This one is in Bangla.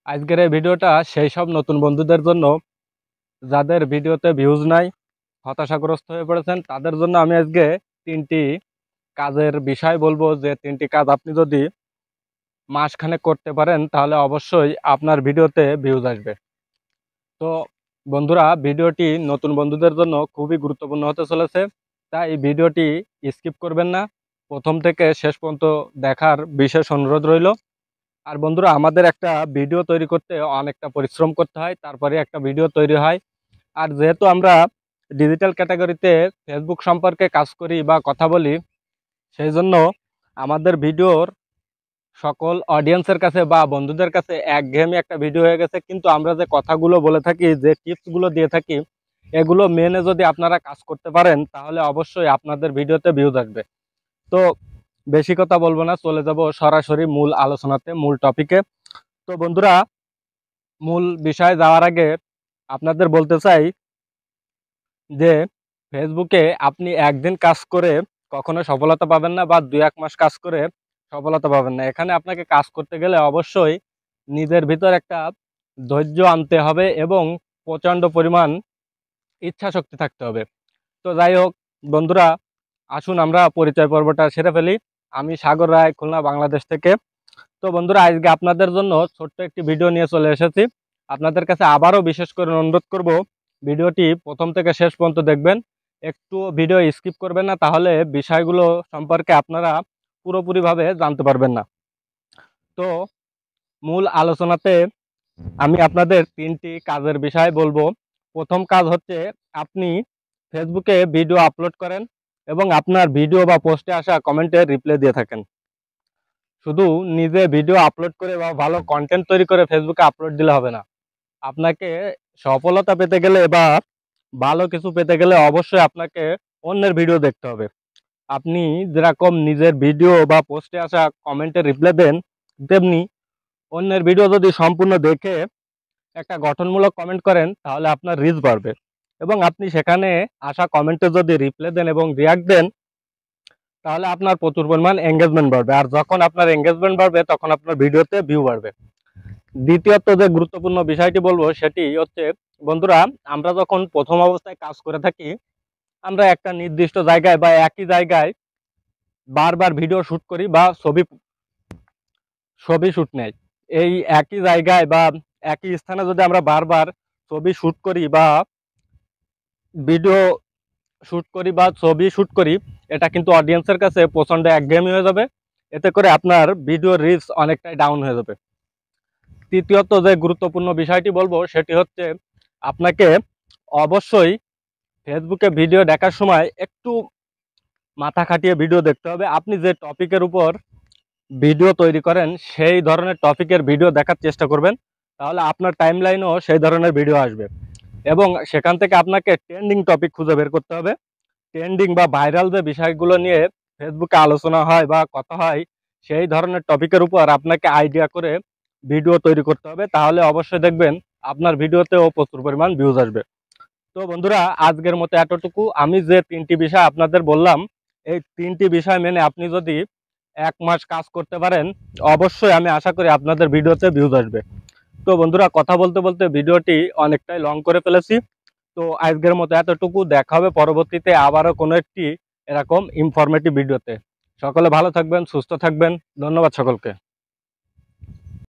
আজকের এই ভিডিওটা সেই সব নতুন বন্ধুদের জন্য যাদের ভিডিওতে ভিউজ নাই, হতাশাগ্রস্ত হয়ে পড়েছেন। তাদের জন্য আমি আজকে 3টি কাজের বিষয় বলবো, যে 3টি কাজ আপনি যদি মাসখানেক করতে পারেন তাহলে অবশ্যই আপনার ভিডিওতে ভিউজ আসবে। তো বন্ধুরা, ভিডিওটি নতুন বন্ধুদের জন্য খুবই গুরুত্বপূর্ণ হতে চলেছে, তাই ভিডিওটি স্কিপ করবেন না, প্রথম থেকে শেষ পর্যন্ত দেখার বিশেষ অনুরোধ রইল। আর বন্ধুরা, আমাদের একটা ভিডিও তৈরি করতে অনেকটা পরিশ্রম করতে হয়, তারপরে একটা ভিডিও তৈরি হয়। আর যেহেতু আমরা ডিজিটাল ক্যাটাগরিতে ফেসবুক সম্পর্কে কাজ করি বা কথা বলি, সেই জন্য আমাদের ভিডিওর সকল অডিয়েন্সের কাছে বা বন্ধুদের কাছে একঘেয়েমি একটা ভিডিও হয়ে গেছে। কিন্তু আমরা যে কথাগুলো বলে থাকি, যে টিপসগুলো দিয়ে থাকি, এগুলো মেনে যদি আপনারা কাজ করতে পারেন তাহলে অবশ্যই আপনাদের ভিডিওতে ভিউজ আসবে। তো বেশি কথা বলবো না, চলে যাব সরাসরি মূল আলোচনাতে, মূল টপিকে। তো বন্ধুরা, মূল বিষয়ে যাওয়ার আগে আপনাদের বলতে চাই যে ফেসবুকে আপনি একদিন কাজ করে কখনো সফলতা পাবেন না, বা 2-1 মাস কাজ করে সফলতা পাবেন না। এখানে আপনাকে কাজ করতে গেলে অবশ্যই নিজের ভিতর একটা ধৈর্য আনতে হবে এবং প্রচণ্ড পরিমাণ ইচ্ছা শক্তি থাকতে হবে। তো যাই হোক বন্ধুরা, আসুন আমরা পরিচয় পর্বটা সেরে ফেলি। আমি সাগর রায়, খুলনা, বাংলাদেশ থেকে। তো বন্ধুরা, আজকে আপনাদের জন্য ছোট্ট একটি ভিডিও নিয়ে চলে এসেছি। আপনাদের কাছে আবারও বিশেষ করে অনুরোধ করব, ভিডিওটি প্রথম থেকে শেষ পর্যন্ত দেখবেন, একটু ভিডিও স্কিপ করবেন না, তাহলে বিষয়গুলো সম্পর্কে আপনারা পুরোপুরিভাবে জানতে পারবেন না। তো মূল আলোচনাতে আমি আপনাদের 3টি কাজের বিষয় বলবো। প্রথম কাজ হচ্ছে, আপনি ফেসবুকে ভিডিও আপলোড করেন এবং আপনার ভিডিও বা পোস্টে আসা কমেন্টে রিপ্লাই দিয়ে থাকেন। শুধু নিজে ভিডিও আপলোড করে বা ভালো কন্টেন্ট তৈরি করে ফেসবুকে আপলোড দিলে হবে না। আপনাকে সফলতা পেতে গেলে বা ভালো কিছু পেতে গেলে অবশ্যই আপনাকে অন্যের ভিডিও দেখতে হবে। আপনি যেরকম নিজের ভিডিও বা পোস্টে আসা কমেন্টে রিপ্লাই দেন, তেমনি অন্যের ভিডিও যদি সম্পূর্ণ দেখে একটা গঠনমূলক কমেন্ট করেন তাহলে আপনার রিচ বাড়বে, এবং আপনি সেখানে আসা কমেন্টে যদি রিপ্লাই দেন এবং রিয়াক্ট দেন তাহলে আপনার প্রচুর পরিমাণ এঙ্গেজমেন্ট বাড়বে। আর যখন আপনার এঙ্গেজমেন্ট বাড়বে তখন আপনার ভিডিওতে ভিউ বাড়বে। দ্বিতীয়ত যে গুরুত্বপূর্ণ বিষয়টি বলবো সেটি হচ্ছে, বন্ধুরা, আমরা যখন প্রথম অবস্থায় কাজ করে থাকি, আমরা একটা নির্দিষ্ট জায়গায় বা একই জায়গায় বারবার ভিডিও শুট করি বা ছবি শুট নেই। এই একই জায়গায় বা একই স্থানে যদি আমরা বারবার ছবি শুট করি বা ভিডিও শুট করি বা ছবি শুট করি, এটা কিন্তু অডিয়েন্সের কাছে প্রচণ্ড একঘেয়েমি হয়ে যাবে। এতে করে আপনার ভিডিওর রিচ অনেকটাই ডাউন হয়ে যাবে। তৃতীয়ত যে গুরুত্বপূর্ণ বিষয়টি বলবো সেটি হচ্ছে, আপনাকে অবশ্যই ফেসবুকে ভিডিও দেখার সময় একটু মাথা খাটিয়ে ভিডিও দেখতে হবে। আপনি যে টপিকের উপর ভিডিও তৈরি করেন সেই ধরনের টপিকের ভিডিও দেখার চেষ্টা করবেন, তাহলে আপনার টাইমলাইনেও সেই ধরনের ভিডিও আসবে। এবং সেখান থেকে আপনাকে ট্রেন্ডিং টপিক খুঁজে বের করতে হবে। ট্রেন্ডিং বা ভাইরাল যে বিষয়গুলো নিয়ে ফেসবুকে আলোচনা হয় বা কথা হয়, সেই ধরনের টপিকের উপর আপনাকে আইডিয়া করে ভিডিও তৈরি করতে হবে, তাহলে অবশ্যই দেখবেন আপনার ভিডিওতেও প্রচুর পরিমাণ ভিউজ আসবে। তো বন্ধুরা, আজকের মতো এতটুকু। আমি যে 3টি বিষয় আপনাদের বললাম, এই 3টি বিষয় মেনে আপনি যদি 1 মাস কাজ করতে পারেন, অবশ্যই আমি আশা করি আপনাদের ভিডিওতে ভিউজ আসবে। তো বন্ধুরা, কথা বলতে বলতে ভিডিওটি অনেকটাই লং করে ফেলেছি। তো আজকের মতো এতটুকু। দেখা হবে পরবর্তীতে আবারও কোনো একটি এরকম ইনফরমেটিভ ভিডিওতে। সকলে ভালো থাকবেন, সুস্থ থাকবেন। ধন্যবাদ সকলকে।